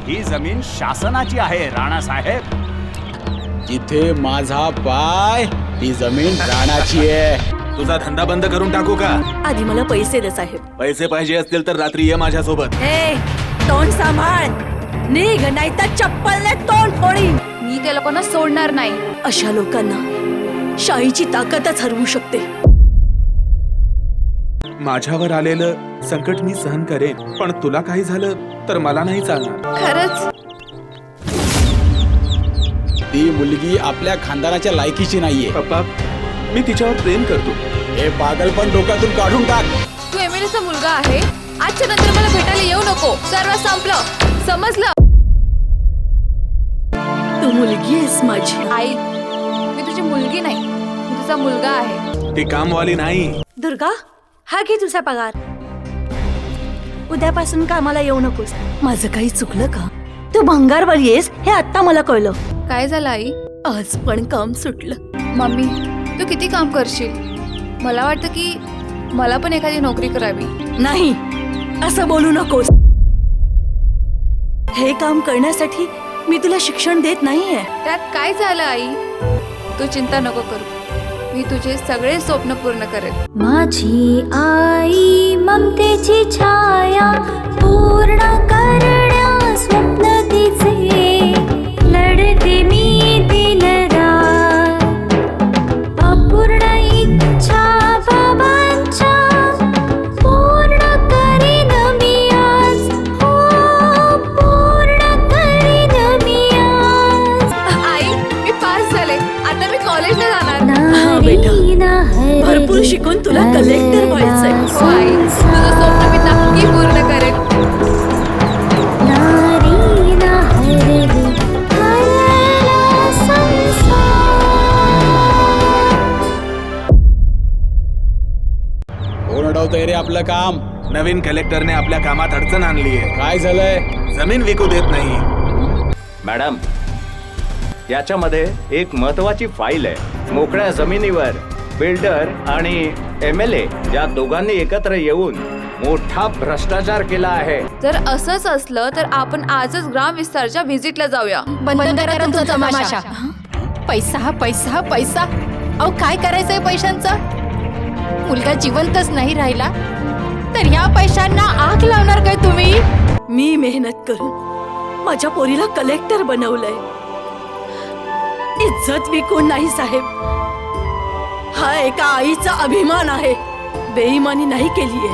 ही जमीन शासनाची आहे राणा साहेब. जिथे माझा पाय ती जमीन राणाची आहे. तुझा धंदा बंद करून टाकू का? आधी मला पैसे दे साहेब. पैसे पाहिजे असतील तर रात्री ये माझ्यासोबत. ए, तोंड सांभाळ. निघ नाही तर चप्पलने तोंड फोडीन. मी त्या लोकांना सोडणार नाही. अशा लोकांना शाहीची ताकदच हरवू शकते. माझ्यावर आलेलं संकट मी सहन करेन, पण तुला काही झालं तर मला नाही चालणार. खरंच ती मुलगी आपल्या खानदानाच्या लायकीची नाहीये. पप्पा, मी तिच्यावर प्रेम करतो. हे पागलपण डोक्यातून काढून टाक. तू एमएलएचा मुलगा आहे. आजच्या नंतर मला भेटायला येऊ नको. सर्व संपलं, समजलं? तू मुलगी आहेस माझी. आई, मी तुझी मुलगी नाही, मी तुझा मुलगा आहे. ती कामवाली नाही. दुर्गा, हा घे तुझा पगार. उद्यापासून कामाला येऊ नकोस. माझं काही चुकलं का? तू भंगारवाली आहेस हे आता मला कळलं. काय झालं आई? आज पण काम सुटलं. मम्मी, तू किती काम करशील? मला वाटतं की मला पण एखादी नोकरी करावी. नाही, असं बोलू नकोस. हे काम करण्यासाठी मी तुला शिक्षण देत नाहीये. त्यात काय झालं आई? तू चिंता नको करू, मी तुझे सगळे स्वप्न पूर्ण करेन. माझी आई ममतेची छाया पूर्ण करण्या स्वप्न तिचे लढते मी दिन रात. अपूर्ण इच्छा बाबांच्या पूर्ण करीन मी आज. हो, पूर्ण करीन मी आज. आई, मी पास झाले. आता मी कॉलेजला जाणार. हा बेटा, भरपूर शिकून तुला कलेक्टर व्हायचंय. हो आई, तुझं स्वप्न मी नक्की पूर्ण करेन. कोण अडवतंय रे आपलं काम? नवीन कलेक्टरने आपल्या कामात अडचण आणली आहे. काय झालंय? जमीन विकू देत नाही. मॅडम, याच्यामध्ये एक महत्वाची फाईल आहे. मोकळ्या जमिनीवर बिल्डर आणि MLA या दोघांनी एकत्र येऊन मोठा भ्रष्टाचार केला आहे. जर असंच असलं तर आपण आजच ग्राम विस्तारच्या व्हिजिटला जाऊया. बंद करा तुमचा तमाशा. पैसा पैसा पैसा. अहो, काय करायचंय पैशांचं? मुलगा जिवंतच नाही राहिला तर ह्या पैशांना आग लावणार काय तुम्ही? मी मेहनत करून माझ्या पोरीला कलेक्टर बनवलंय. इज्जत विकून नाही साहेब. हा एका आईचा अभिमान आहे. बेईमानी नाही केलीये.